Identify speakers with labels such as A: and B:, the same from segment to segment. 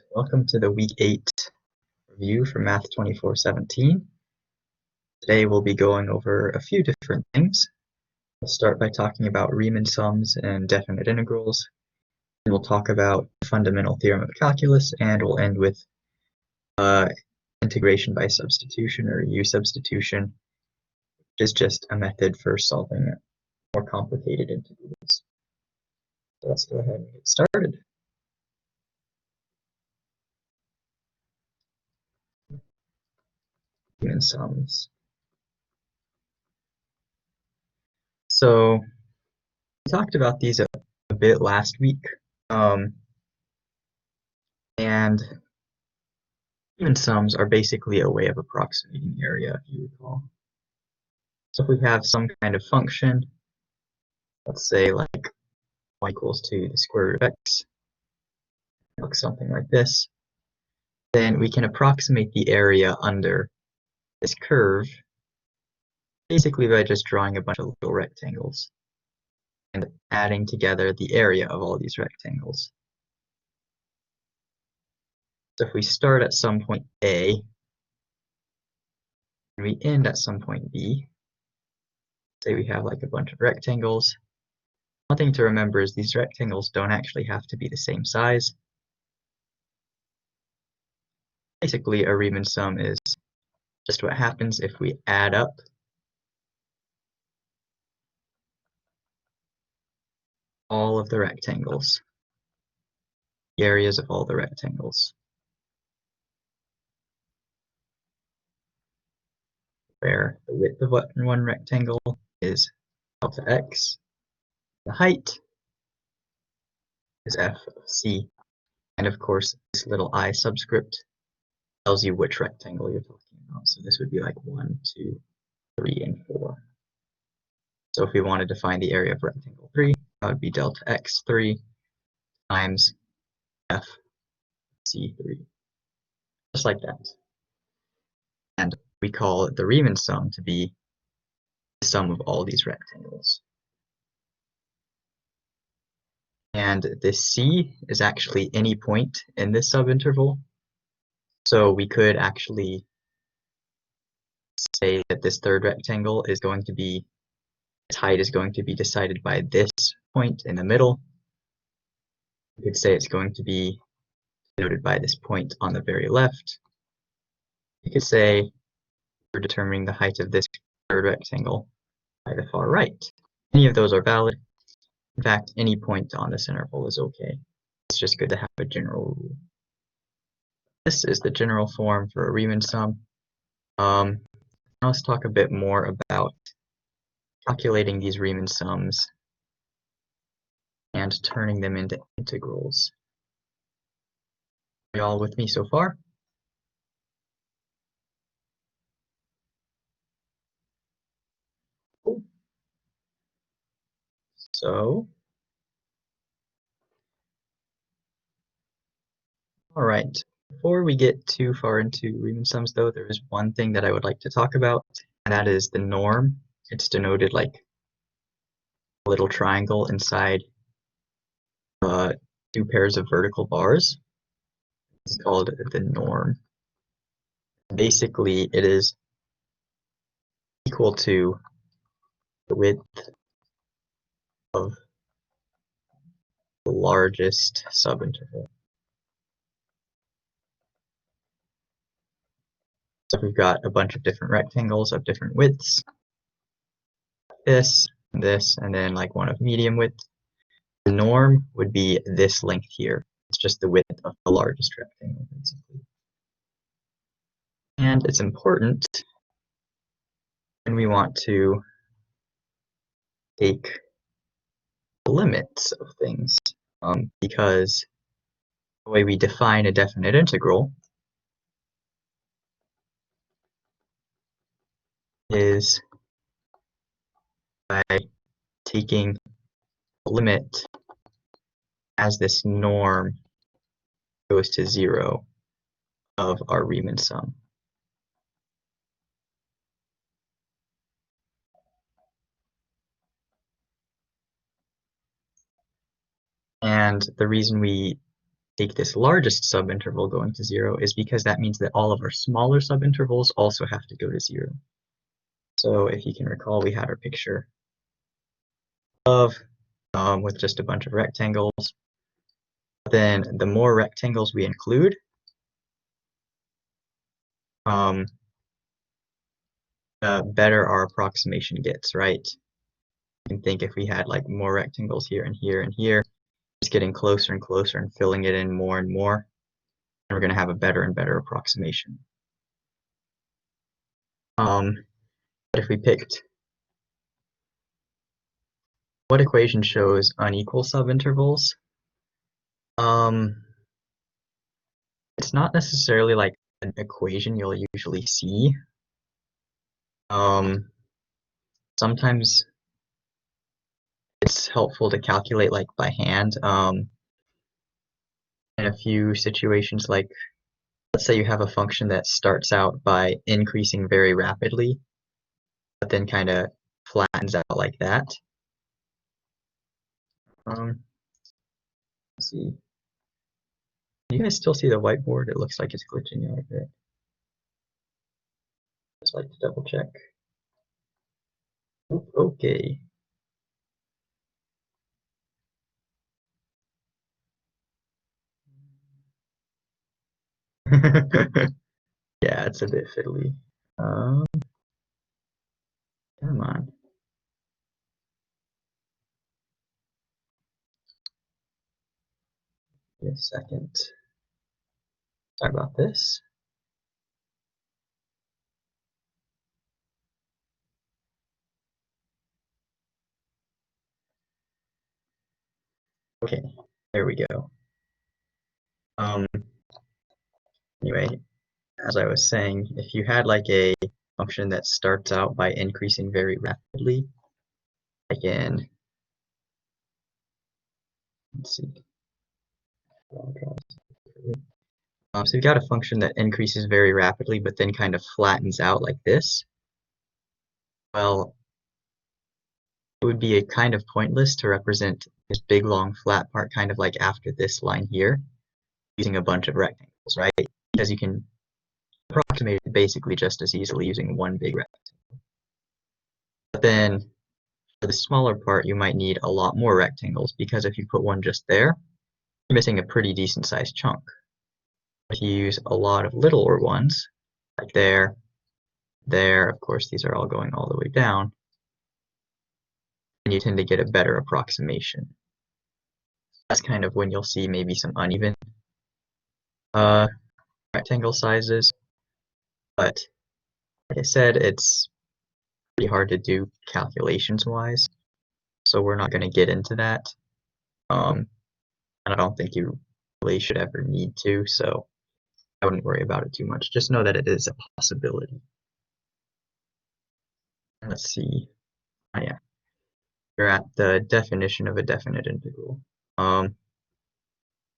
A: Welcome to the Week 8 review for Math 2417. Today we'll be going over a few different things. We'll start by talking about Riemann sums and definite integrals. Then we'll talk about the fundamental theorem of calculus, and we'll end with integration by substitution, or U-substitution, which is just a method for solving more complicated integrals. So let's go ahead and get started. Riemann sums. So we talked about these a bit last week, and Riemann sums are basically a way of approximating area, if you recall. So if we have some kind of function, let's say like y equals to the square root of x, it looks something like this, then we can approximate the area under this curve basically by just drawing a bunch of little rectangles and adding together the area of all these rectangles. So if we start at some point A and we end at some point B, say we have like a bunch of rectangles. One thing to remember is these rectangles don't actually have to be the same size. Basically, a Riemann sum is just what happens if we add up all of the rectangles, the areas of all the rectangles, where the width of one rectangle is delta x, the height is f of c, and of course this little I subscript tells you which rectangle you're talking about. So this would be like 1, 2, 3, and 4. So if we wanted to find the area of rectangle 3, that would be delta x3 times f c3, just like that. And we call the Riemann sum to be the sum of all these rectangles. And this c is actually any point in this subinterval. So we could actually say that this third rectangle is going to be, its height is going to be decided by this point in the middle. We could say it's going to be denoted by this point on the very left. You could say we're determining the height of this third rectangle by the far right. Any of those are valid. In fact, any point on this interval is okay. It's just good to have a general rule. This is the general form for a Riemann sum. Now let's talk a bit more about calculating these Riemann sums and turning them into integrals. Are you all with me so far? Cool. So, all right. Before we get too far into Riemann sums, though, there is one thing that I would like to talk about, and that is the norm. It's denoted like a little triangle inside two pairs of vertical bars. It's called the norm. Basically, it is equal to the width of the largest subinterval. So we've got a bunch of different rectangles of different widths, this, and then like one of medium width. The norm would be this length here. It's just the width of the largest rectangle, basically. And it's important when we want to take the limits of things, because the way we define a definite integral is by taking the limit as this norm goes to 0 of our Riemann sum. And the reason we take this largest subinterval going to 0 is because that means that all of our smaller subintervals also have to go to 0. So if you can recall, we had our picture of with just a bunch of rectangles. Then the more rectangles we include, the better our approximation gets, right? You can think if we had like more rectangles here and here and here, just getting closer and closer and filling it in more and more, and we're going to have a better and better approximation. But if we picked, what equation shows unequal subintervals? It's not necessarily like an equation you'll usually see. Sometimes it's helpful to calculate like by hand. In a few situations, like let's say you have a function that starts out by increasing very rapidly, but then kind of flattens out like that. Let's see. Can you guys still see the whiteboard? It looks like it's glitching out a bit. Just like to double check. Oop, okay. Yeah, it's a bit fiddly. Come on. Give me a second. Sorry about this. Okay, there we go. Anyway, as I was saying, if you had like a function that starts out by increasing very rapidly, again, let's see. So you've got a function that increases very rapidly, but then kind of flattens out like this. Well, it would be a kind of pointless to represent this big long flat part kind of like after this line here, using a bunch of rectangles, right? Because you can approximate it basically just as easily using one big rectangle. But then for the smaller part, you might need a lot more rectangles, because if you put one just there, you're missing a pretty decent sized chunk. If you use a lot of littler ones, like there, of course these are all going all the way down, and you tend to get a better approximation. That's kind of when you'll see maybe some uneven rectangle sizes, but like I said, it's pretty hard to do calculations wise, so we're not going to get into that. And I don't think you really should ever need to, so I wouldn't worry about it too much. Just know that it is a possibility. Let's see. Oh yeah, you're at the definition of a definite integral.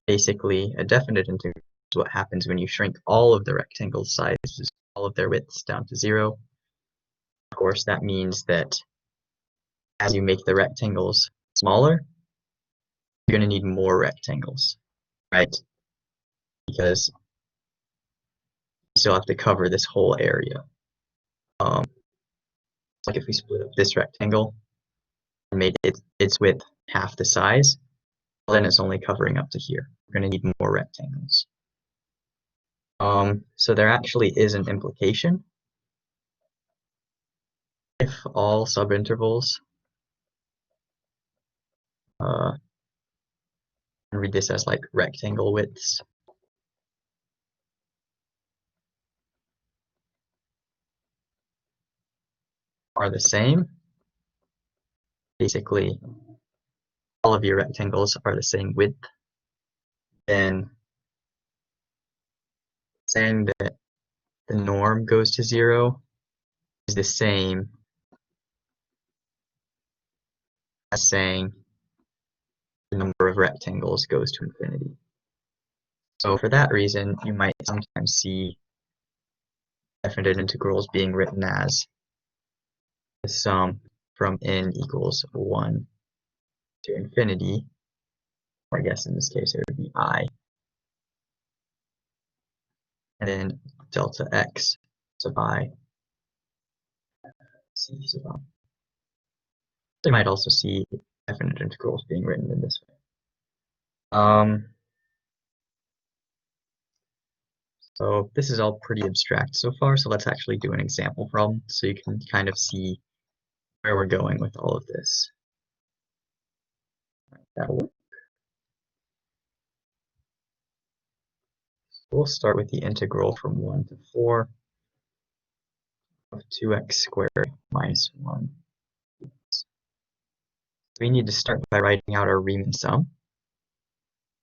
A: Basically, a definite integral is what happens when you shrink all of the rectangle sizes, all of their widths down to 0. Of course, that means that as you make the rectangles smaller, you're going to need more rectangles, right? Because you still have to cover this whole area. Like if we split up this rectangle and made its width half the size, well, then it's only covering up to here. We're going to need more rectangles. So there actually is an implication. If all subintervals, read this as like rectangle widths, are the same, basically all of your rectangles are the same width, then saying that the norm goes to 0 is the same as saying the number of rectangles goes to infinity. So for that reason, you might sometimes see definite integrals being written as the sum from n equals 1 to infinity, or I guess in this case it would be I, and then delta x sub I c sub I. They might also see definite integrals being written in this way. So this is all pretty abstract so far, so let's actually do an example problem so you can kind of see where we're going with all of this. That'll work. We'll start with the integral from 1 to 4 of 2x squared minus 1. We need to start by writing out our Riemann sum.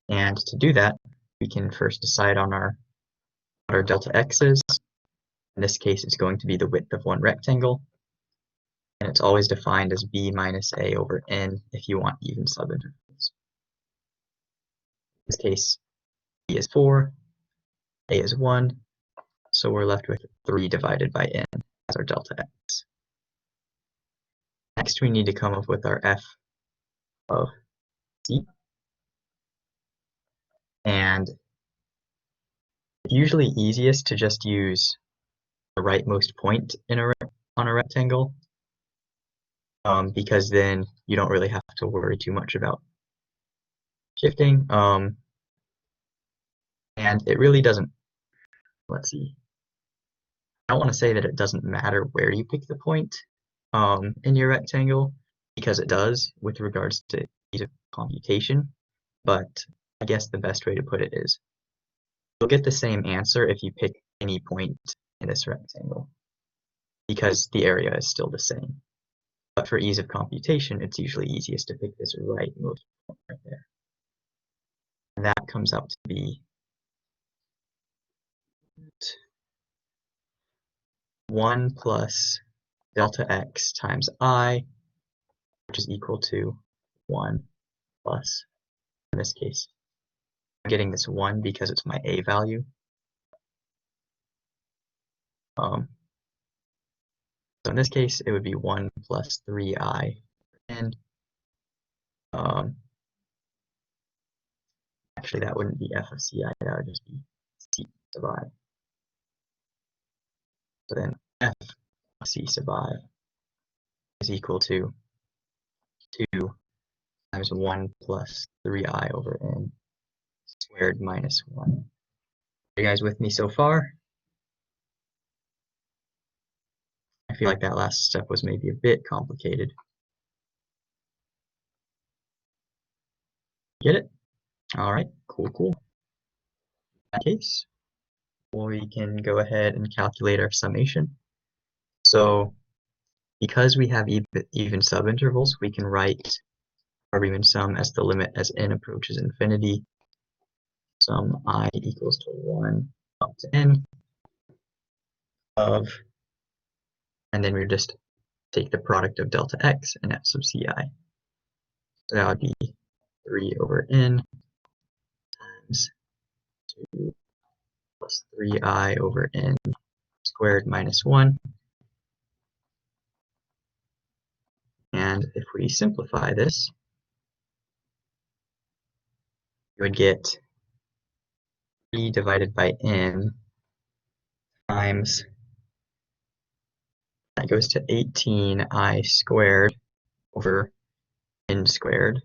A: And to do that, we can first decide on what our delta x is. In this case, it's going to be the width of one rectangle. And it's always defined as b minus a over n if you want even subintervals. In this case, b is 4, a is 1, so we're left with 3 divided by n as our delta x. Next, we need to come up with our f of c. And it's usually easiest to just use the rightmost point on a rectangle, because then you don't really have to worry too much about shifting. And it really doesn't, let's see, I don't want to say that it doesn't matter where you pick the point in your rectangle, because it does with regards to ease of computation, but I guess the best way to put it is you'll get the same answer if you pick any point in this rectangle, because the area is still the same. But for ease of computation, it's usually easiest to pick this rightmost point right there. And that comes out to be 1 plus delta x times I, which is equal to 1 plus, in this case, I'm getting this 1 because it's my a value. So in this case, it would be 1 plus 3i, and actually that wouldn't be f of ci, that would just be c sub I. So then f of c sub I is equal to 2 times 1 plus 3i over n squared minus 1. Are you guys with me so far? I feel like that last step was maybe a bit complicated. Get it? All right, cool. In that case, we can go ahead and calculate our summation. So because we have even subintervals, we can write our Riemann sum as the limit as n approaches infinity. Sum I equals to 1 up to n of, and then we just take the product of delta x and f sub ci. So that would be 3 over n times 2 plus 3i over n squared minus 1. And if we simplify this, you would get 3 divided by n times, that goes to 18i squared over n squared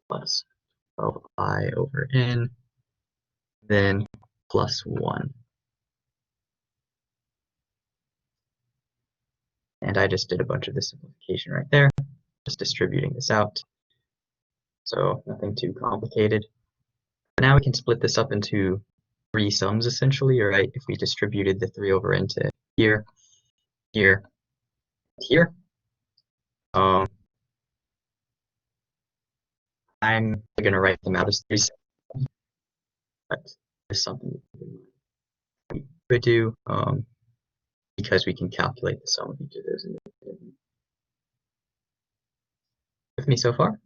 A: plus 12i over n, then plus 1. And I just did a bunch of the simplification right there, just distributing this out. So nothing too complicated. But now we can split this up into 3 sums essentially, right? If we distributed the 3 over into here, here, here. I'm going to write them out as 3 sums, but there's something we could do because we can calculate the sum of each of those independently. With me so far?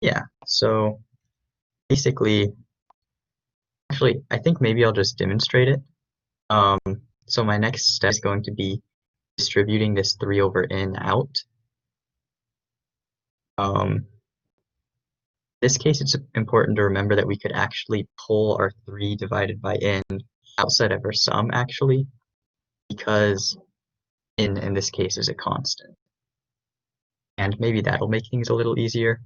A: Yeah, so basically, actually, I think maybe I'll just demonstrate it. So my next step is going to be distributing this 3 over n out. In this case, it's important to remember that we could actually pull our 3 divided by n outside of our sum, actually, because n in this case is a constant. And maybe that'll make things a little easier.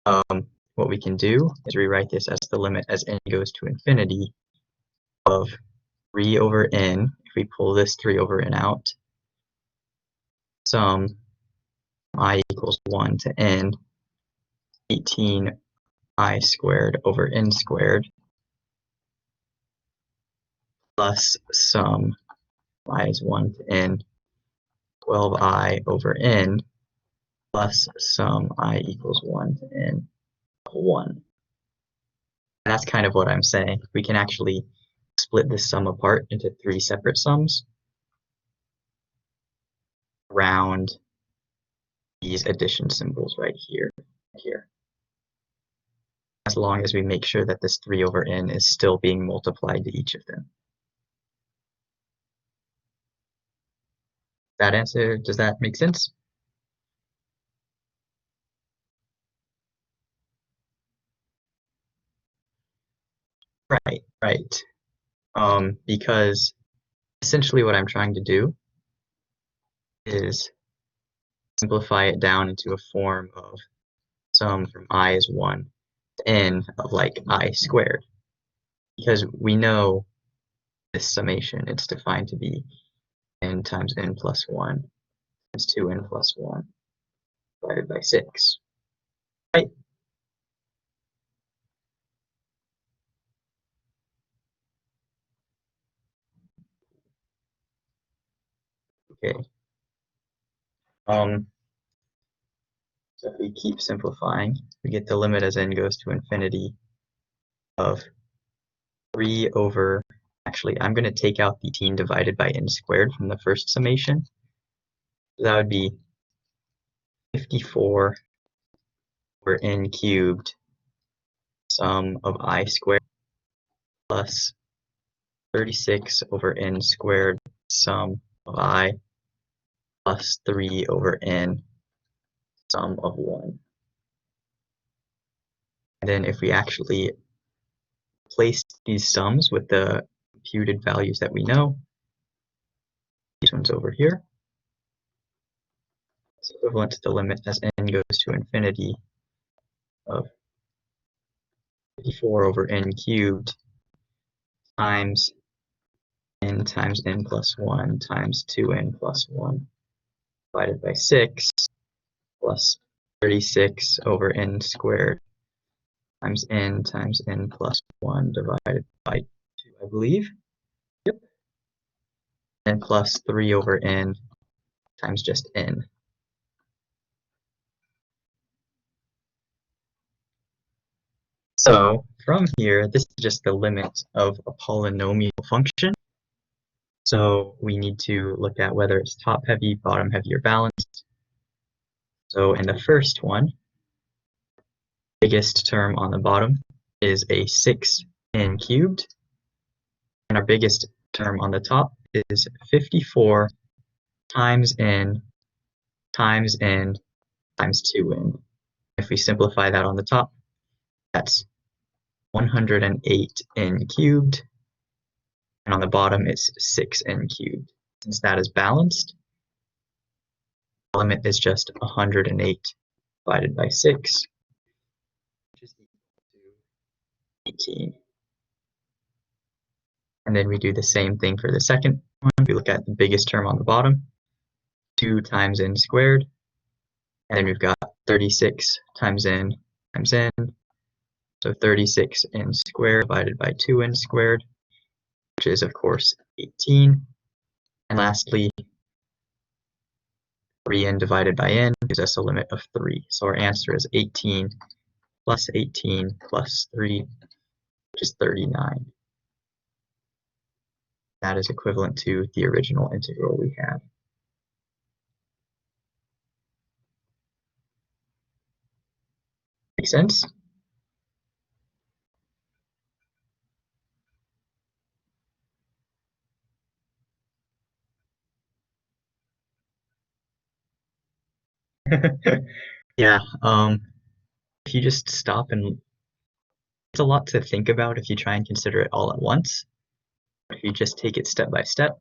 A: What we can do is rewrite this as the limit as n goes to infinity of 3 over n, if we pull this 3 over n out, sum I equals 1 to n, 18i squared over n squared, plus sum I is 1 to n, 12i over n, plus sum I equals 1 to n of 1. And that's kind of what I'm saying. We can actually split this sum apart into 3 separate sums around these addition symbols right here, as long as we make sure that this 3 over n is still being multiplied to each of them. That answer, does that make sense? Right. Because essentially what I'm trying to do is simplify it down into a form of sum from I is 1 to n of like I squared. Because we know this summation, it's defined to be n times n plus 1 times 2n plus 1 divided by 6. Right? Okay. So if we keep simplifying, we get the limit as n goes to infinity of 3 over, actually, I'm going to take out the 18 divided by n squared from the first summation. That would be 54 over n cubed sum of I squared plus 36 over n squared sum of I plus 3 over n sum of 1. And then if we actually place these sums with the computed values that we know, these ones over here, it's equivalent to the limit as n goes to infinity of 54 over n cubed times n plus 1 times 2n plus 1 divided by 6 plus 36 over n squared times n plus 1 divided by 2, I believe. Yep. And plus 3 over n times just n. So from here, this is just the limit of a polynomial function. So we need to look at whether it's top heavy, bottom heavy, or balanced. So in the first one, biggest term on the bottom is a 6n cubed, and our biggest term on the top is 54 times n times n times 2n. If we simplify that on the top, that's 108n cubed, and on the bottom it's 6n cubed. Since that is balanced, the limit is just 108 divided by 6, which is equal to 18. And then we do the same thing for the second one. We look at the biggest term on the bottom, 2 times n squared, and then we've got 36 times n times n, so 36n squared divided by 2n squared, which is of course 18. And lastly, 3n divided by n gives us a limit of 3. So our answer is 18 plus 18 plus 3, which is 39. That is equivalent to the original integral we had. Make sense? Yeah, if you just stop and it's a lot to think about if you try and consider it all at once. If you just take it step by step,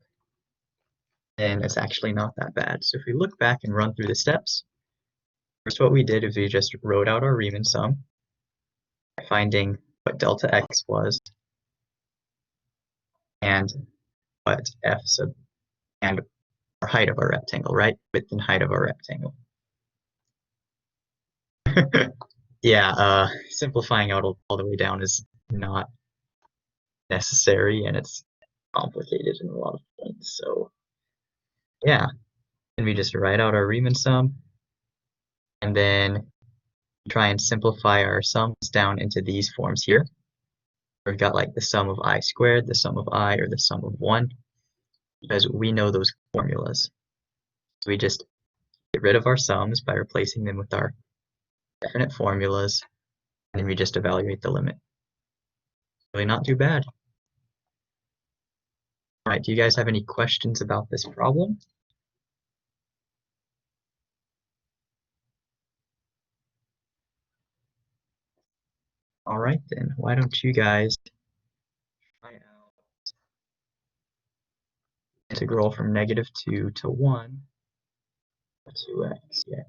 A: then it's actually not that bad. So if we look back and run through the steps, first what we did is we just wrote out our Riemann sum by finding what delta x was and what f sub and our height of our rectangle, right? Width and height of our rectangle. Yeah, simplifying out all the way down is not necessary and it's complicated in a lot of points. So yeah, and we just write out our Riemann sum and then try and simplify our sums down into these forms here. We've got like the sum of I squared, the sum of I, or the sum of 1, because we know those formulas. So we just get rid of our sums by replacing them with our definite formulas, and then we just evaluate the limit. Really not too bad. All right, do you guys have any questions about this problem? All right then, why don't you guys try out integral from -2 to 1 of 2x, yeah.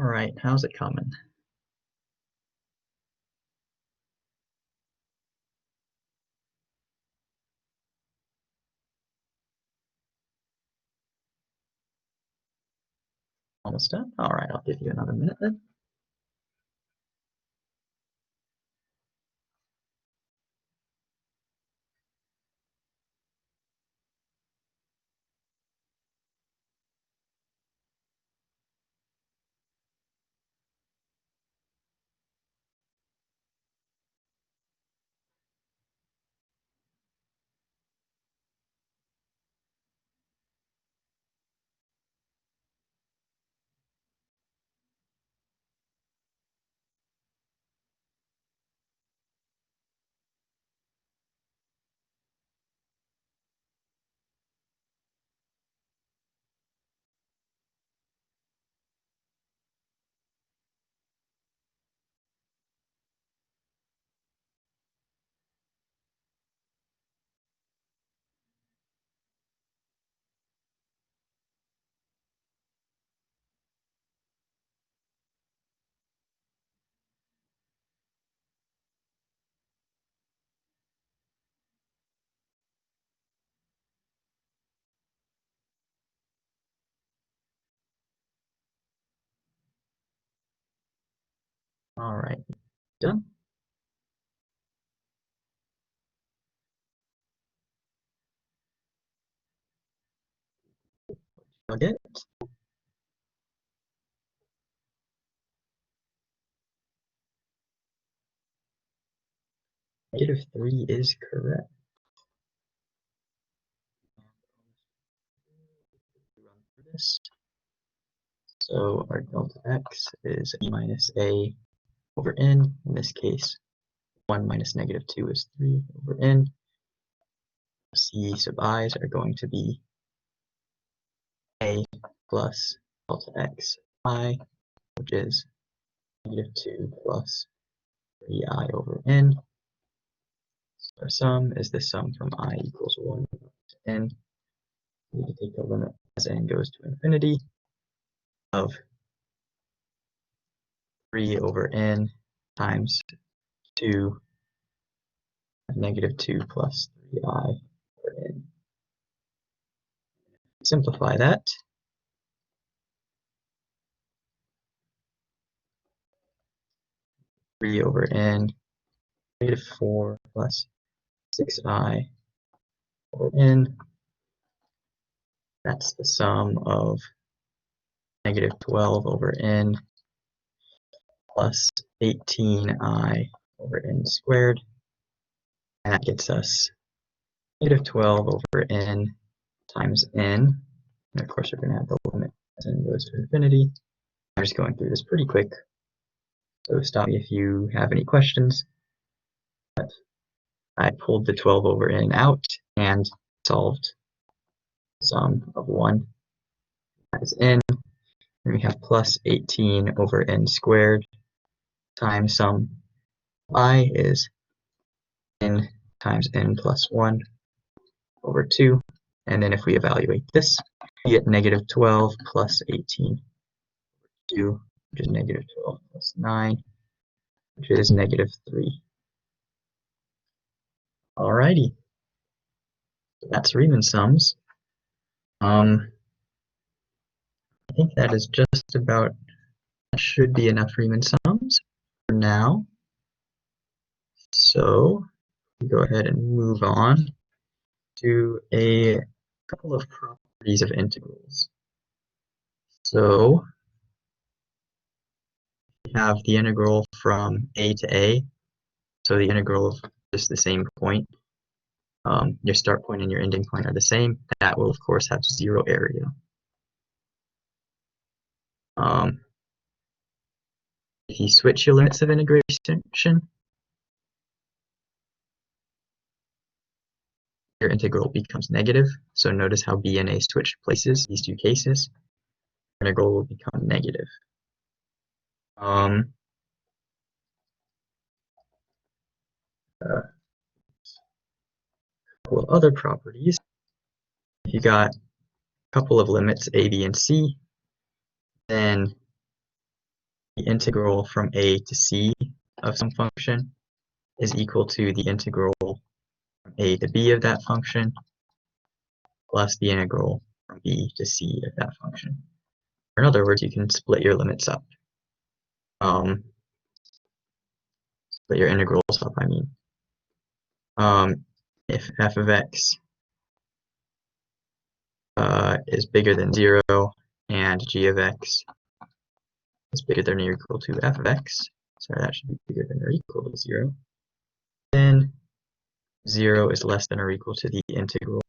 A: Alright, how's it coming? Almost done? Alright, I'll give you another minute then. Alright, done? I'll get it. -3 is correct. Run through this. So our delta x is e minus a over n. In this case, 1 minus -2 is 3 over n. C sub i's are going to be a plus delta x I, which is -2 plus 3i over n. So our sum is the sum from I equals 1 to n. We need to take the limit as n goes to infinity of 3 over n times 2 -2 plus 3i over n. Simplify that. 3 over n, -4 plus 6i over n. That's the sum of -12 over n plus 18i over n squared. And that gets us -12 over n times n. And of course, we're going to have the limit as n goes to infinity. I'm just going through this pretty quick, so stop me if you have any questions. But I pulled the 12 over n out and solved the sum of 1 times n. And we have plus 18 over n squared times sum I is n times n plus 1 over 2. And then if we evaluate this, we get -12 plus 18 2, which is -12 plus 9, which is -3. Alrighty, that's Riemann sums. I think that is just about, that should be enough Riemann sums for now. So go ahead and move on to a couple of properties of integrals. So we have the integral from a to a. So the integral of just the same point. Your start point and your ending point are the same. That will, of course, have 0 area. If you switch your limits of integration, your integral becomes negative. So notice how b and a switch places, these two cases. Integral will become negative. A couple of other properties. If you got a couple of limits, a, b, and c, then the integral from a to c of some function is equal to the integral from a to b of that function plus the integral from b to c of that function. Or in other words, you can split your limits up. Split your integrals up, I mean. If f of x is bigger than 0 and g of x is bigger than or equal to f of x, so that should be bigger than or equal to 0, then 0 is less than or equal to the integral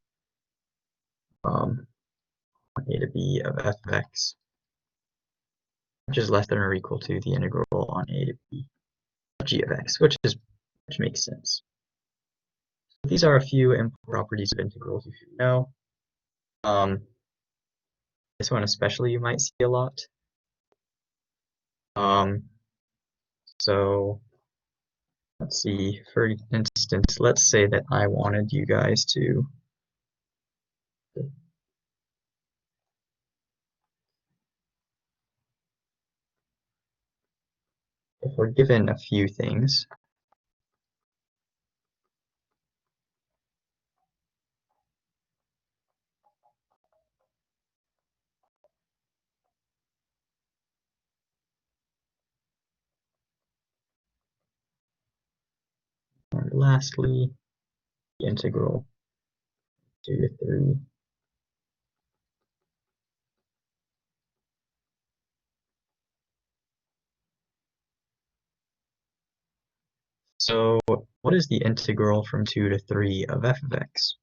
A: from a to b of f of x, which is less than or equal to the integral on a to b of g of x, which makes sense. So these are a few important properties of integrals you should know. This one especially you might see a lot. So let's see, for instance, let's say that I wanted you guys to if we're given a few things, and lastly, the integral 2 to 3. So what is the integral from 2 to 3 of f of x?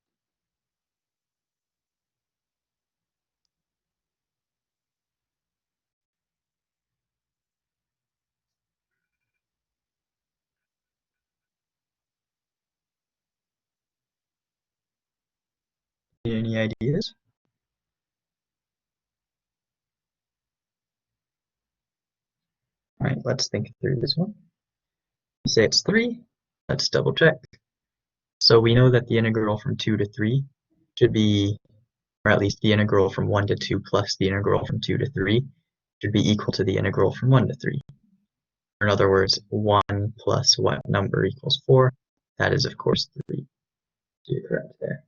A: Any ideas? All right, let's think through this one. You say it's 3. Let's double check. So we know that the integral from 2 to 3 should be, or at least the integral from 1 to 2 plus the integral from 2 to 3 should be equal to the integral from 1 to 3. Or in other words, 1 plus what number equals 4? That is, of course, 3. So you're correct there.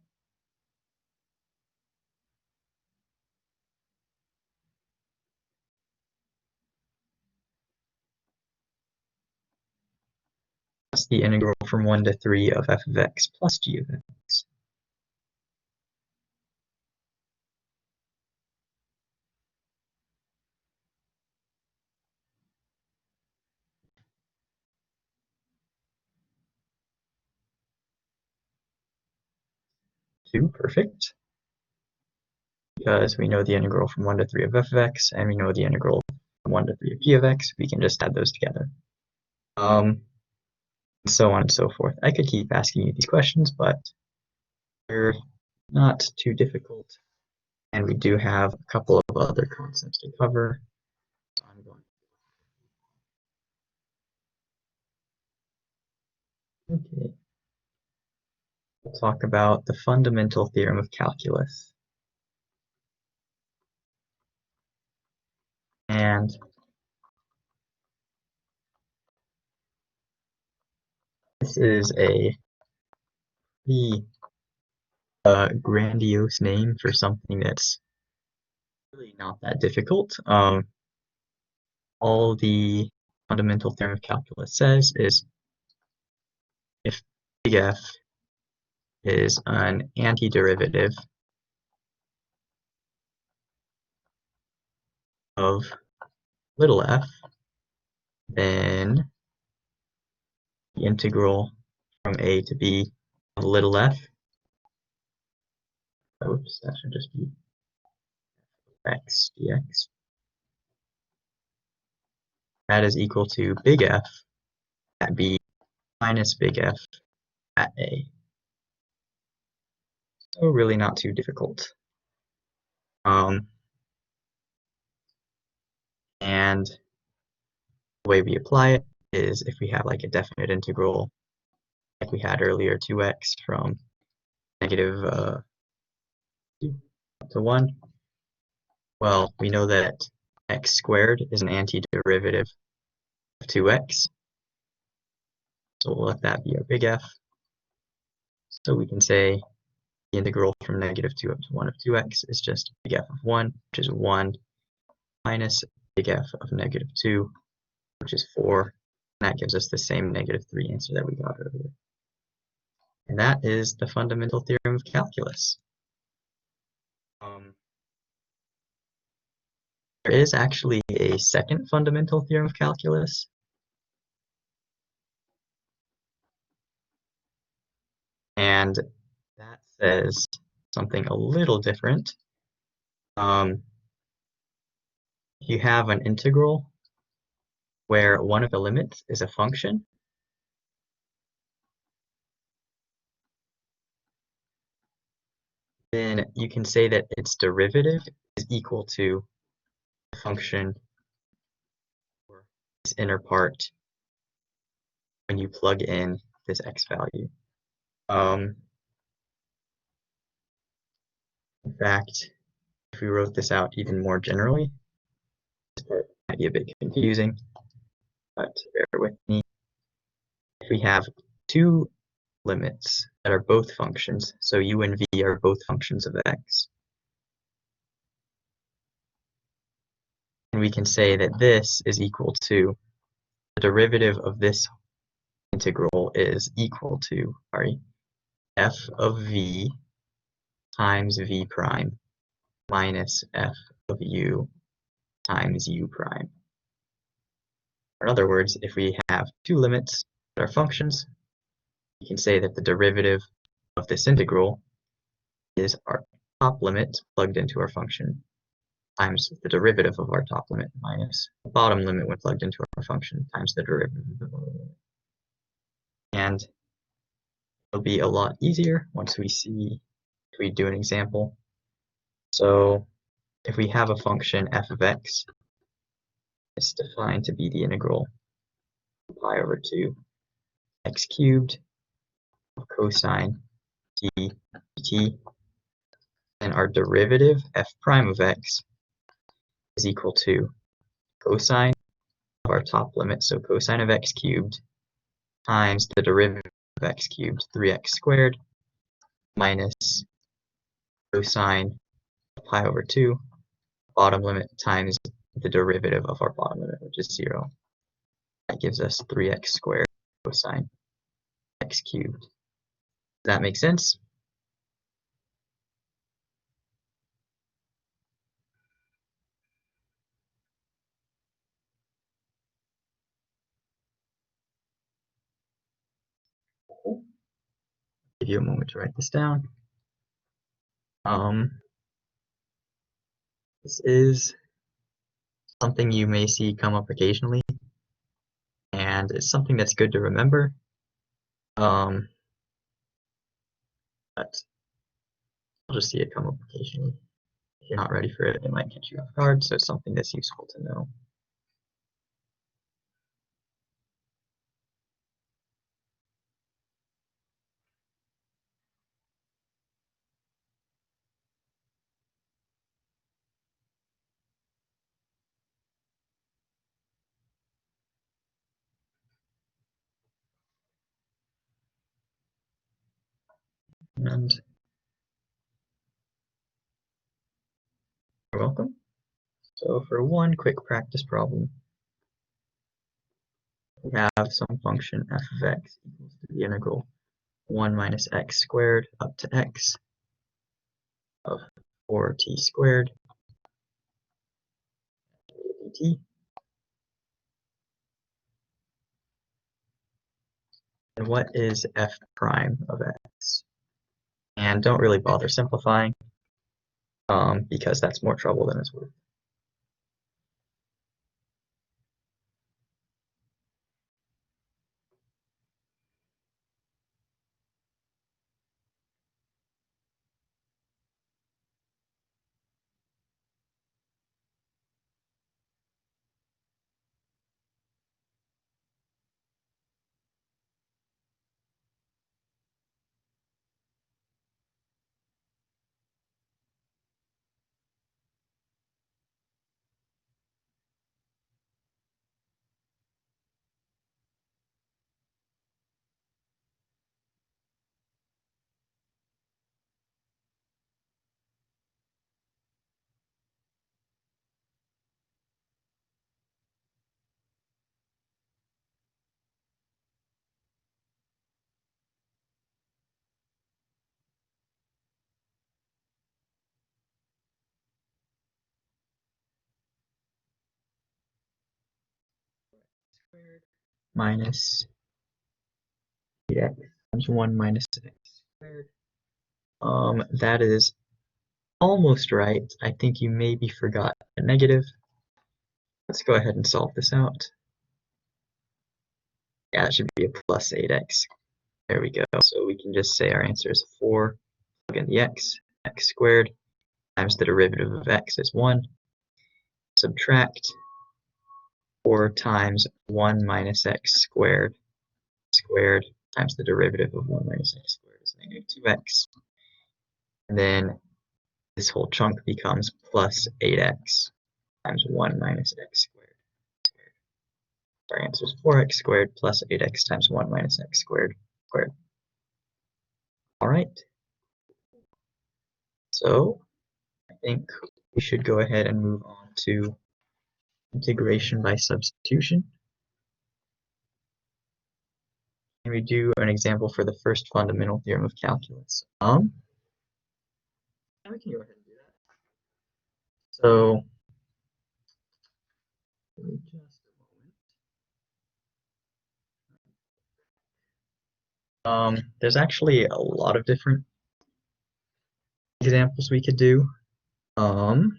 A: That's the integral from 1 to 3 of f of x plus g of x. Perfect. Because we know the integral from 1 to 3 of f of x, and we know the integral from 1 to 3 of g of x, we can just add those together. So on and so forth. I could keep asking you these questions, but they're not too difficult. And we do have a couple of other concepts to cover. So I'm going. Okay. We'll talk about the fundamental theorem of calculus. And this is a pretty grandiose name for something that's really not that difficult. All the fundamental theorem of calculus says is if big F is an antiderivative of little f, then the integral from a to b of little f, oops, that should just be x dx, that is equal to big F at b minus big F at a. So really not too difficult. And the way we apply it is if we have like a definite integral like we had earlier, 2x from negative 2 to 1. Well, we know that x squared is an antiderivative 2x. So we'll let that be our big F. So we can say the integral from -2 up to 1 of 2x is just big F of 1, which is 1, minus big F of -2, which is 4. And that gives us the same -3 answer that we got earlier. And that is the fundamental theorem of calculus. There is actually a second fundamental theorem of calculus. And that says something a little different. You have an integral where one of the limits is a function, then you can say that its derivative is equal to the function or this inner part when you plug in this x value. In fact, if we wrote this out even more generally, this part might be a bit confusing, but bear with me. If we have two limits that are both functions, so u and v are both functions of x, and we can say that this is equal to the derivative of this integral is equal to, f of v times v prime minus f of u times u prime. In other words, if we have two limits that are functions, we can say that the derivative of this integral is our top limit plugged into our function times the derivative of our top limit minus the bottom limit when plugged into our function times the derivative of the bottom limit. And it'll be a lot easier once we see, if we do an example. So if we have a function f of x, it's defined to be the integral of pi over 2 x cubed of cosine t dt, and our derivative f prime of x is equal to cosine of our top limit, so cosine of x cubed times the derivative of x cubed, 3x squared, minus cosine of pi over 2, bottom limit, times the derivative of our bottom limit, which is 0. That gives us 3x squared cosine x cubed. Does that make sense? Give you a moment to write this down. This is something you may see come up occasionally, and it's something that's good to remember. But I'll just see it come up occasionally. If you're not ready for it, it might catch you off guard, so it's something that's useful to know. And you're welcome. So for one quick practice problem, we have some function f of x equals to the integral 1 minus x squared up to x of 4t squared dt. And what is f prime of x? And don't really bother simplifying, because that's more trouble than it's worth. squared minus 8x times 1 minus x squared. That is almost right. I think you maybe forgot a negative. Let's go ahead and solve this out. Yeah, it should be a plus 8x. There we go. So we can just say our answer is 4. Plug in the x squared times the derivative of x is 1. Subtract 4 times 1 minus x squared times the derivative of 1 minus x squared is negative 2x. And then this whole chunk becomes plus 8x times 1 minus x squared. Our answer is 4x squared plus 8x times 1 minus x squared. All right. So I think we should go ahead and move on to integration by substitution. And we do an example for the first fundamental theorem of calculus. And we can go ahead and do that. So just a moment. There's actually a lot of different examples we could do. Go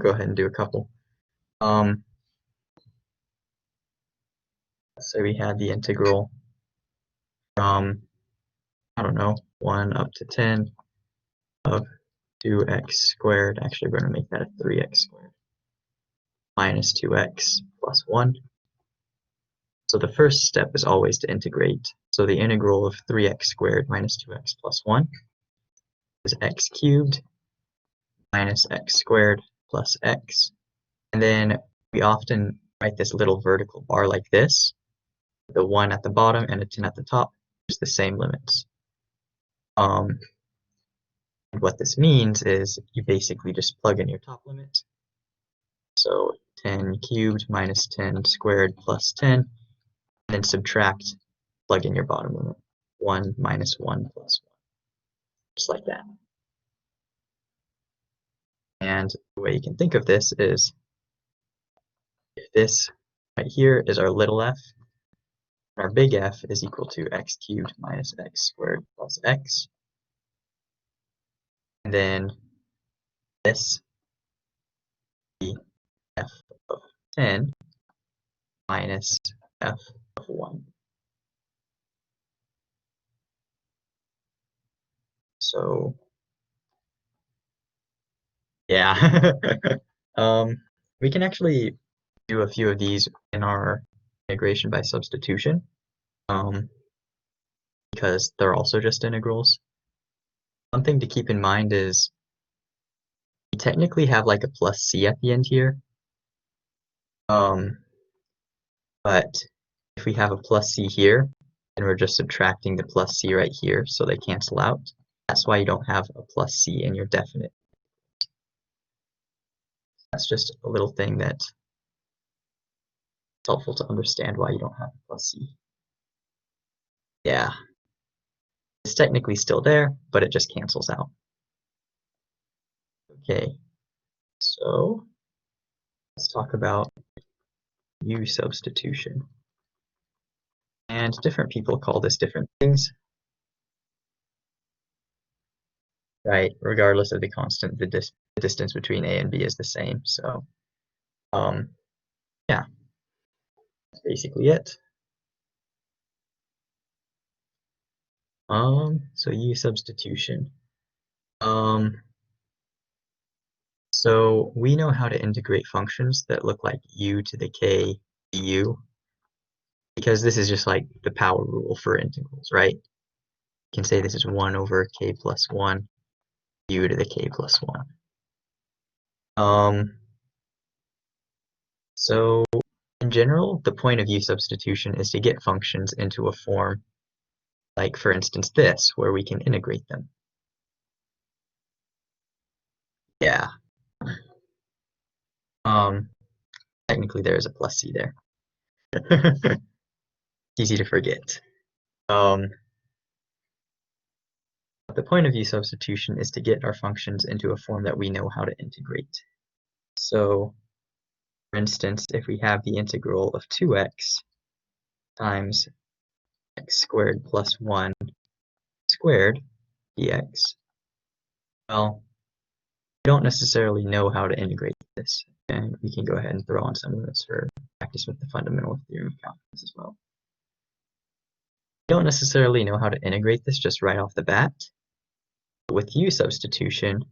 A: ahead and do a couple. Let's say we had the integral from, I don't know, 1 up to 10 of 2x squared. Actually, we're going to make that a 3x squared minus 2x plus 1. So the first step is always to integrate. So the integral of 3x squared minus 2x plus 1 is x cubed minus x squared plus x. And then we often write this little vertical bar like this, the 1 at the bottom and a 10 at the top, just the same limits. And what this means is you basically just plug in your top limit. So 10 cubed minus 10 squared plus 10, and then subtract, plug in your bottom limit, 1 minus 1 plus 1, just like that. And the way you can think of this is, if this right here is our little f, our big F is equal to x cubed minus x squared plus x, and then this be f of 10 minus f of 1. So yeah, we can actually do a few of these in our integration by substitution, because they're also just integrals. One thing to keep in mind is we technically have like a plus c at the end here, but if we have a plus c here, then we're just subtracting the plus c right here, so they cancel out. That's why you don't have a plus c in your definite. That's just a little thing that's helpful to understand why you don't have a plus c. Yeah, it's technically still there, but it just cancels out. Okay, so let's talk about U substitution. And different people call this different things, right? Regardless of the constant, the distance between A and B is the same. So, yeah, that's basically it. So U substitution. So we know how to integrate functions that look like U to the K du, because this is just like the power rule for integrals, right? You can say this is 1 over K plus 1 U to the K plus 1. So in general, the point of U substitution is to get functions into a form like, for instance, this, where we can integrate them. Yeah. Technically there is a plus c there. Easy to forget. The point of u substitution is to get our functions into a form that we know how to integrate. So, for instance, if we have the integral of 2x times x squared plus 1 squared dx, well, we don't necessarily know how to integrate this, and we can go ahead and throw on some limits for practice with the fundamental theorem of calculus as well. We don't necessarily know how to integrate this just right off the bat. But with u substitution,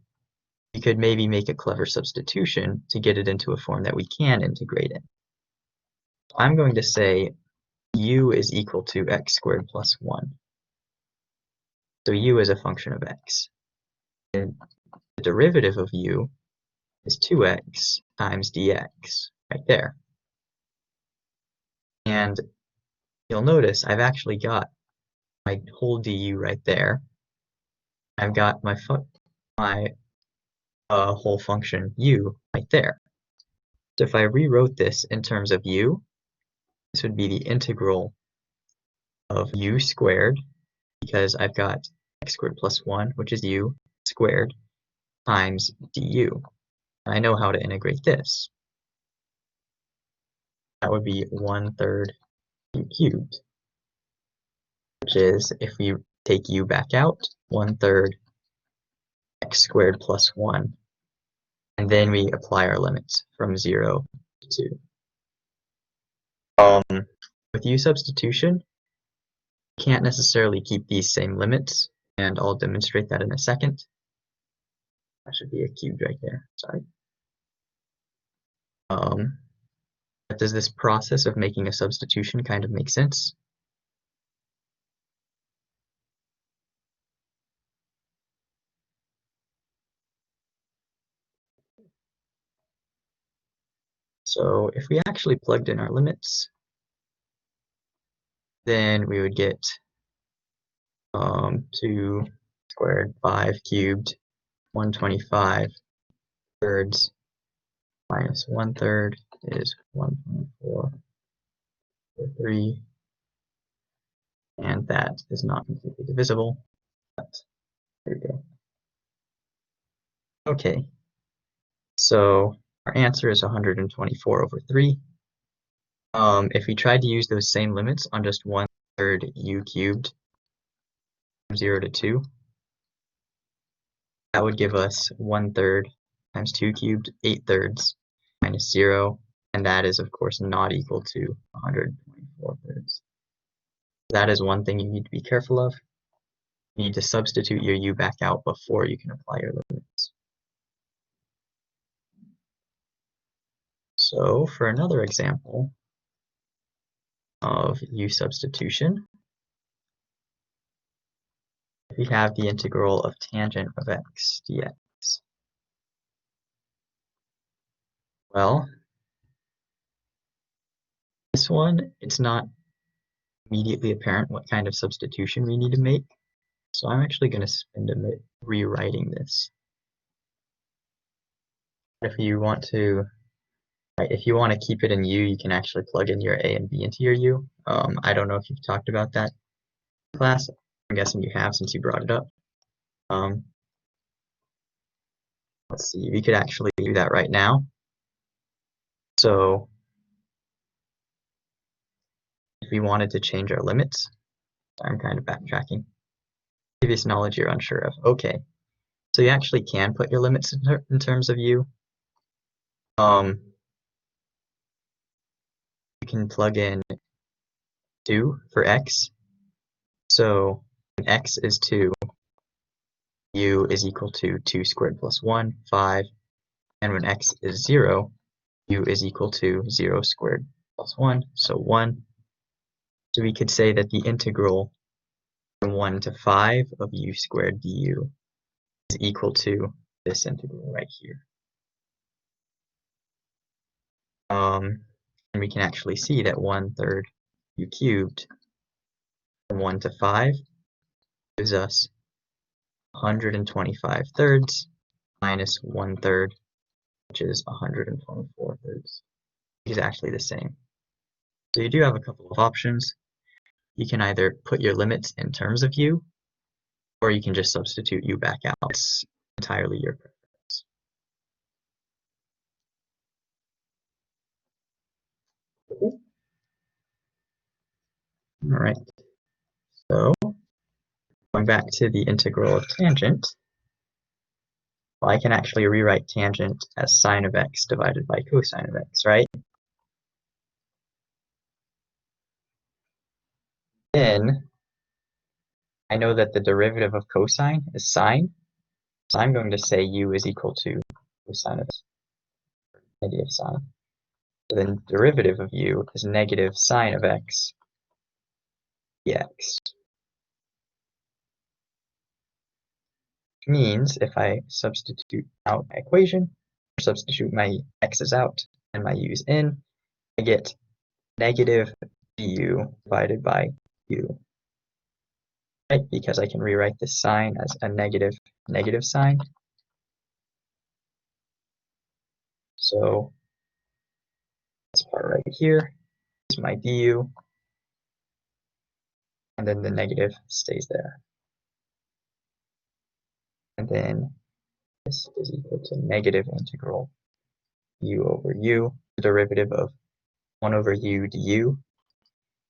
A: we could maybe make a clever substitution to get it into a form that we can integrate in. I'm going to say u is equal to x squared plus 1. So u is a function of x. And the derivative of u is 2x times dx, right there. And you'll notice I've actually got my whole du right there. I've got my whole function u right there. So if I rewrote this in terms of u, this would be the integral of u squared, because I've got x squared plus 1, which is u squared, times du. And I know how to integrate this. That would be 1/3 u cubed, which is, if we take u back out, 1/3 x squared plus 1. And then we apply our limits from 0 to 2. With u substitution, you can't necessarily keep these same limits, and I'll demonstrate that in a second. That should be a cubed right there, sorry. But does this process of making a substitution kind of make sense? So if we actually plugged in our limits, then we would get 2 squared, 5 cubed, 125 thirds minus 1/3 is 1.4 3, and that is not completely divisible, but there we go. Okay, so our answer is 124 over 3. If we tried to use those same limits on just 1/3 u cubed from 0 to 2, that would give us 1/3 times 2 cubed, 8/3 minus 0, and that is of course not equal to 124 thirds. That is one thing you need to be careful of. You need to substitute your u back out before you can apply your limits. So for another example of u substitution, we have the integral of tangent of x dx. Well, this one, it's not immediately apparent what kind of substitution we need to make, so I'm actually going to spend a minute rewriting this. If you want to keep it in u, you can actually plug in your a and b into your u. I don't know if you've talked about that in class. I'm guessing you have since you brought it up. Let's see, we could actually do that right now. So if we wanted to change our limits, I'm kind of backtracking. Previous knowledge you're unsure of. Okay, so you actually can put your limits in terms of u. You can plug in 2 for x. So when x is 2, u is equal to 2 squared plus 1, 5. And when x is 0, u is equal to 0 squared plus 1, so 1. So we could say that the integral from 1 to 5 of u squared du is equal to this integral right here. And we can actually see that 1/3 u cubed from 1 to 5 gives us 125 thirds minus 1/3, which is 124 thirds. It's actually the same. So you do have a couple of options. You can either put your limits in terms of u, or you can just substitute u back out. It's entirely your preference. All right, so going back to the integral of tangent, well, I can actually rewrite tangent as sine of x divided by cosine of x, right? Then I know that the derivative of cosine is sine, so I'm going to say u is equal to cosine of x, negative sine. So then derivative of u is negative sine of x dx. Which means if I substitute out my equation, or substitute my x's out and my u's in, I get negative du divided by u. Right? Because I can rewrite this sign as a negative sign. So this part right here is my du, and then the negative stays there. And then this is equal to negative integral u over u. The derivative of 1 over u du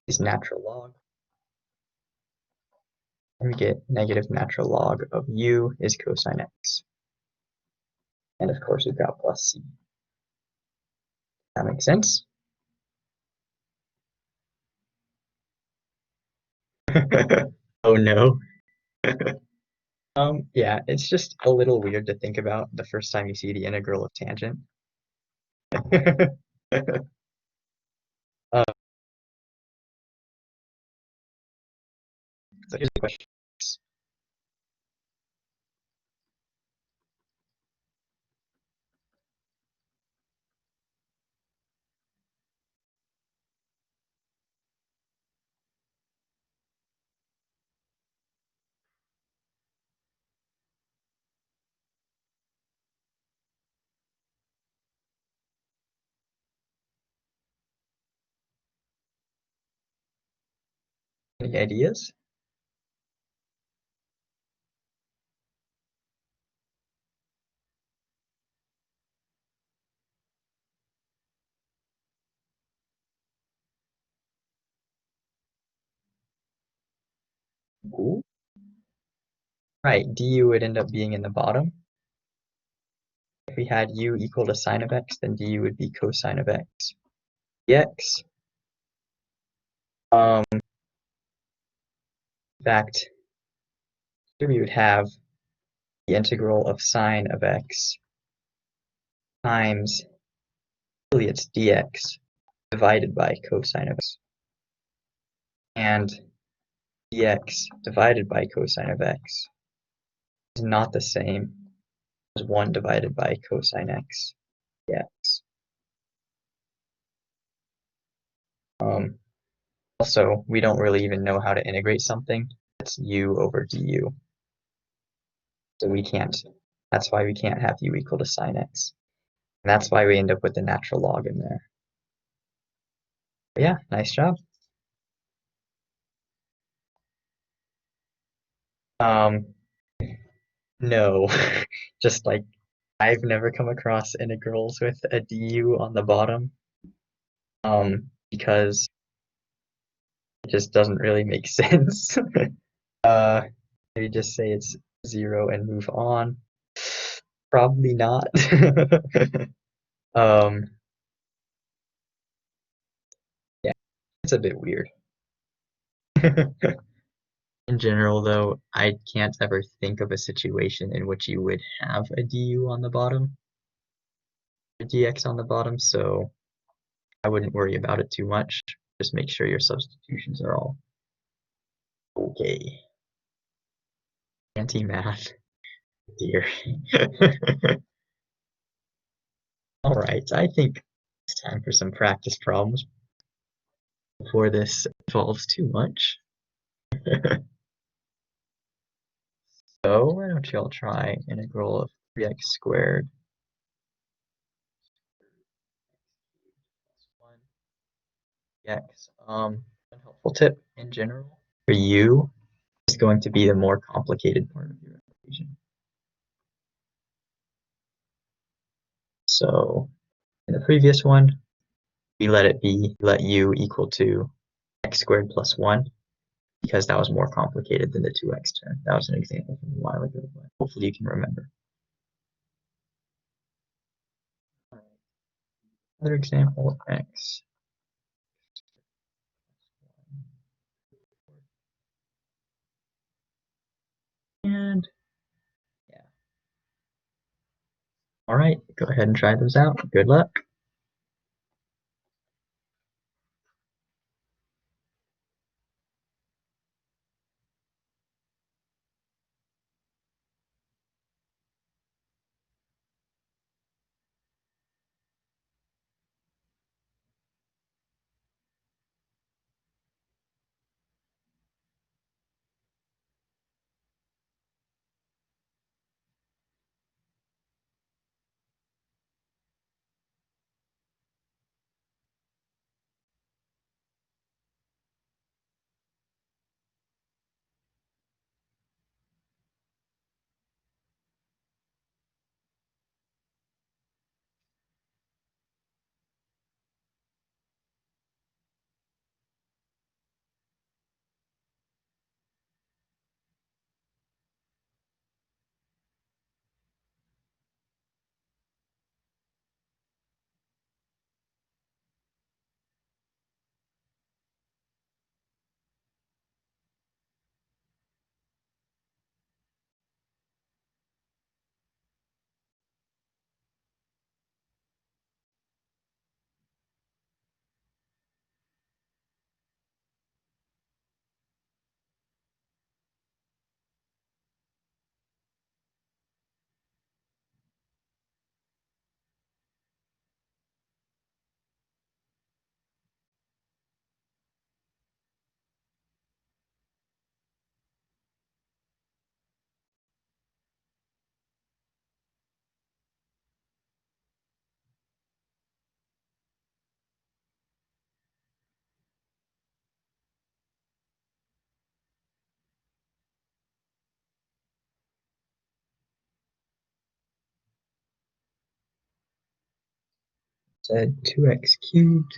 A: is natural log. And we get negative natural log of u is cosine x. And of course we've got plus c. That makes sense? Oh no. Yeah, it's just a little weird to think about the first time you see the integral of tangent. So here's the question. Any ideas? Ooh. Right, du would end up being in the bottom. If we had u equal to sine of x, then du would be cosine of x dx. In fact, here we would have the integral of sine of x times, really it's dx divided by cosine of x. And dx divided by cosine of x is not the same as 1 divided by cosine x dx. Also, we don't really even know how to integrate something that's u over du. So we can't, that's why we can't have u equal to sine x. And that's why we end up with the natural log in there. But yeah, nice job. No, just like I've never come across integrals with a du on the bottom, because it just doesn't really make sense. Maybe just say it's 0 and move on. Probably not. Yeah, it's a bit weird. In general, though, I can't ever think of a situation in which you would have a du on the bottom, a dx on the bottom, so I wouldn't worry about it too much. Just make sure your substitutions are all okay. Anti-math, dear. All right, I think it's time for some practice problems before this evolves too much. So why don't y'all try integral of 3x squared plus 1 dx. One helpful tip in general for you is is going to be the more complicated part of your equation. So in the previous one, we let u equal to x squared plus 1 because that was more complicated than the 2x term. That was an example from a while ago, but hopefully you can remember. Another example, x. And yeah. All right, go ahead and try those out. Good luck. Said 2x cubed,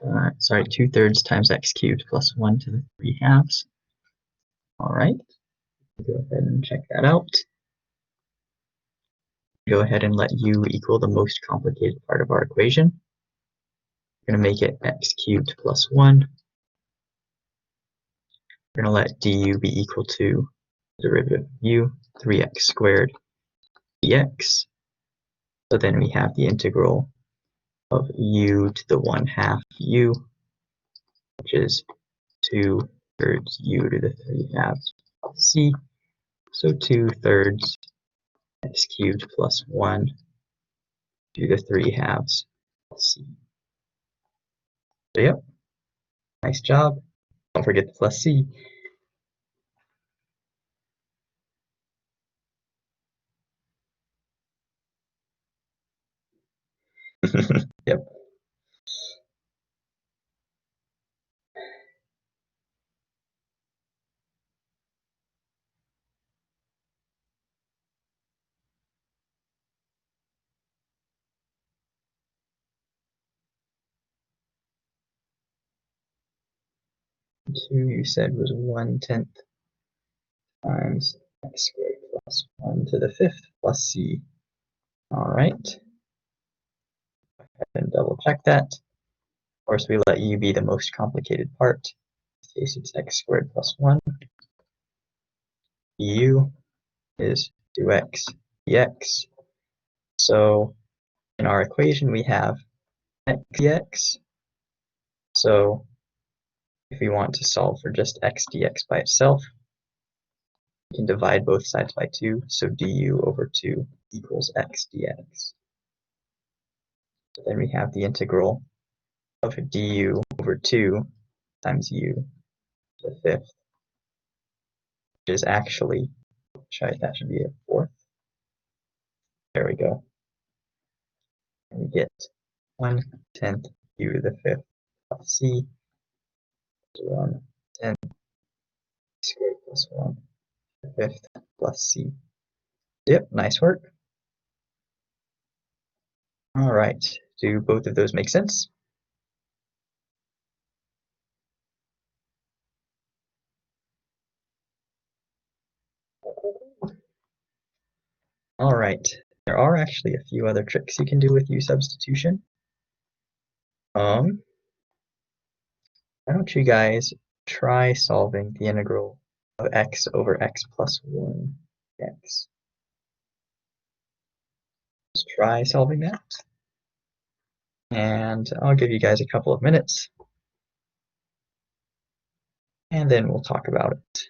A: 2/3 times x cubed plus 1 to the 3/2. All right, go ahead and check that out. Go ahead and let u equal the most complicated part of our equation. We're going to make it x cubed plus 1. We're going to let du be equal to the derivative of u, 3x squared dx. So then we have the integral of u to the 1/2 u, which is 2/3 u to the 3/2 c. So 2/3 x cubed plus 1 to the 3/2 c. So yep, nice job. Don't forget the plus c. Yep. Two you said was 1/10 times x squared plus 1 to the 5th plus c. All right. Go ahead and double check that. Of course, we let u be the most complicated part. In this case, it's x squared plus 1. U is 2x dx. So in our equation, we have x dx. So if we want to solve for just x dx by itself, we can divide both sides by 2. So du over 2 equals x dx. So then we have the integral of du over 2 times u to the 5th, which is actually, that should be a 4th. There we go. And we get 1/10 u to the 5th plus c, 1/10 squared plus 1 to the fifth plus c. Yep, nice work. All right, do both of those make sense? All right, there are actually a few other tricks you can do with U substitution. Why don't you guys try solving the integral of x over x plus 1 x. Just try solving that. And I'll give you guys a couple of minutes. And then we'll talk about it.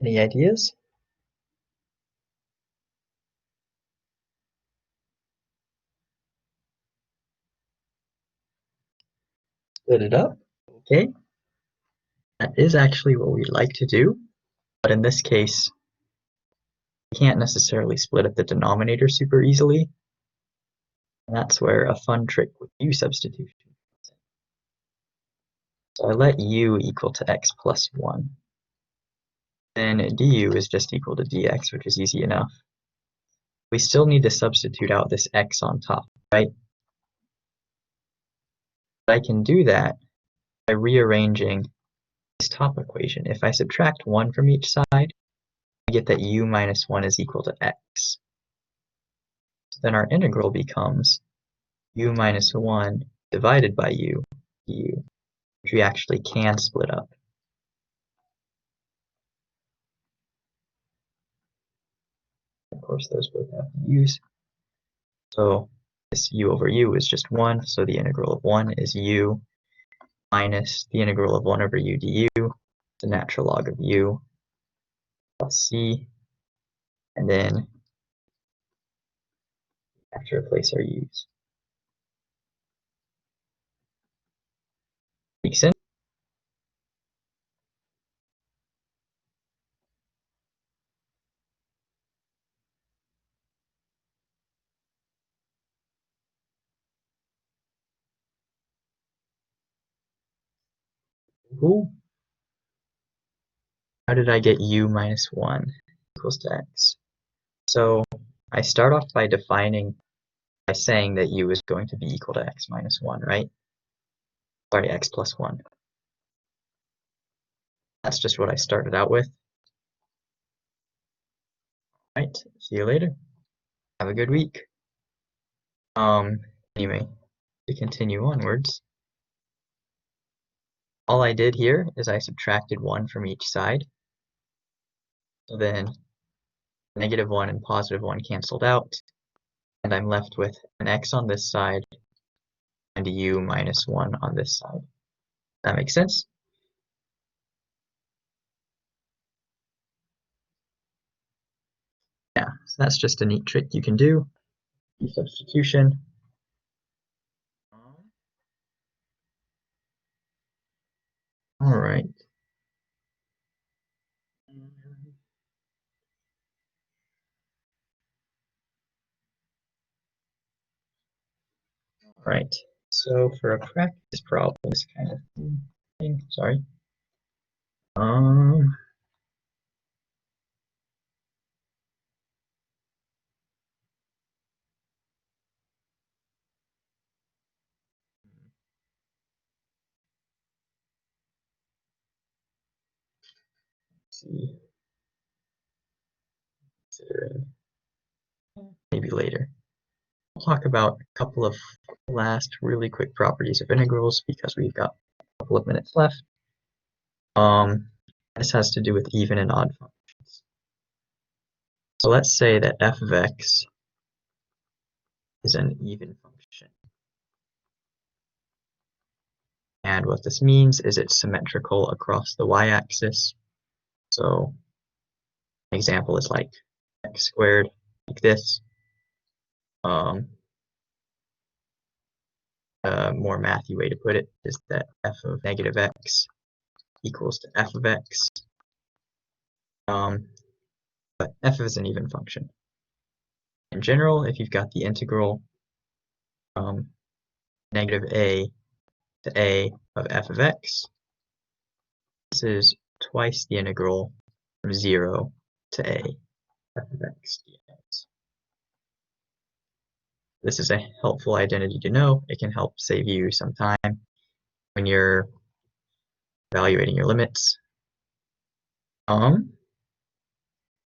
A: Any ideas? Split it up. Okay. That is actually what we like to do. But in this case, we can't necessarily split up the denominator super easily. And that's where a fun trick with U substitution comes in. So I let u equal to x plus 1. Then du is just equal to dx, which is easy enough. We still need to substitute out this x on top, right? But I can do that by rearranging this top equation. If I subtract 1 from each side, I get that u minus 1 is equal to x. So then our integral becomes u minus 1 divided by u, du, which we actually can split up. Of course, those both have u's. So this u over u is just 1, so the integral of 1 is u minus the integral of 1 over u du, the natural log of u, plus c, and then we have to replace our u's. Make sense? Cool. How did I get u minus 1 equals to x? So I start off by saying that u is going to be equal to x minus 1, right? Sorry, x plus 1. That's just what I started out with. Right, see you later. Have a good week. Anyway, to continue onwards, all I did here is I subtracted 1 from each side. So then negative 1 and positive 1 canceled out, and I'm left with an x on this side and a u minus 1 on this side. That makes sense? Yeah, so that's just a neat trick you can do. Substitution. All right. Right, so for a practice problem, this kind of thing, sorry. See, considering maybe later. We'll talk about a couple of last really quick properties of integrals because we've got a couple of minutes left. This has to do with even and odd functions. So let's say that f of x is an even function. And what this means is it's symmetrical across the y-axis. So an example is like x squared, like this. A more mathy way to put it is that f of negative x equals to f of x. But f is an even function. In general, if you've got the integral negative a to a of f of x, this is twice the integral from 0 to a f of x dx. This is a helpful identity to know. It can help save you some time when you're evaluating your limits.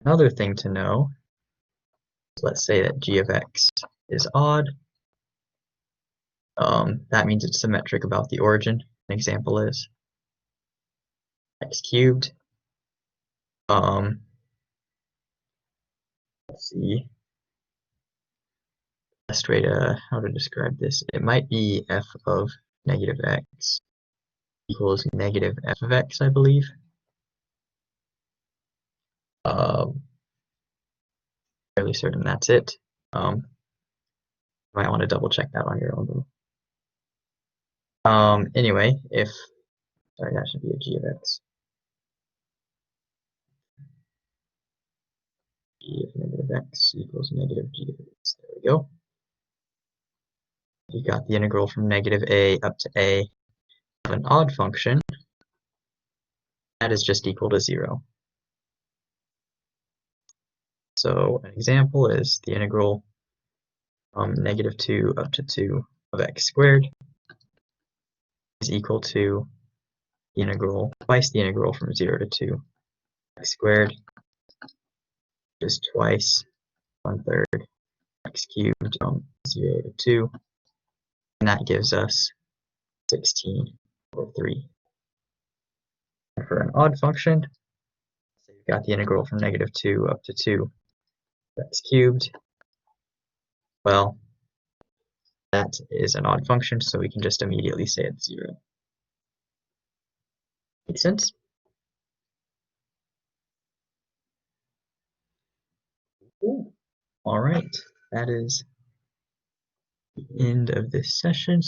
A: Another thing to know, let's say that g of x is odd. That means it's symmetric about the origin. An example is x cubed. Let's see. Best way to how to describe this. It might be f of negative x equals negative f of x, I believe. Fairly certain that's it. You might want to double check that on your own. Anyway, sorry, that should be a g of x. G of negative x equals negative g of x. There we go. You got the integral from negative a up to a of an odd function. That is just equal to 0. So an example is the integral from negative 2 up to 2 of x squared is equal to the integral, twice the integral from 0 to 2 x squared, which is twice 1/3 x cubed from 0 to 2, and that gives us 16/3. And for an odd function, so you've got the integral from negative 2 up to 2 x cubed. Well, that is an odd function, so we can just immediately say it's 0. Make sense? Cool. All right, that is the end of this session.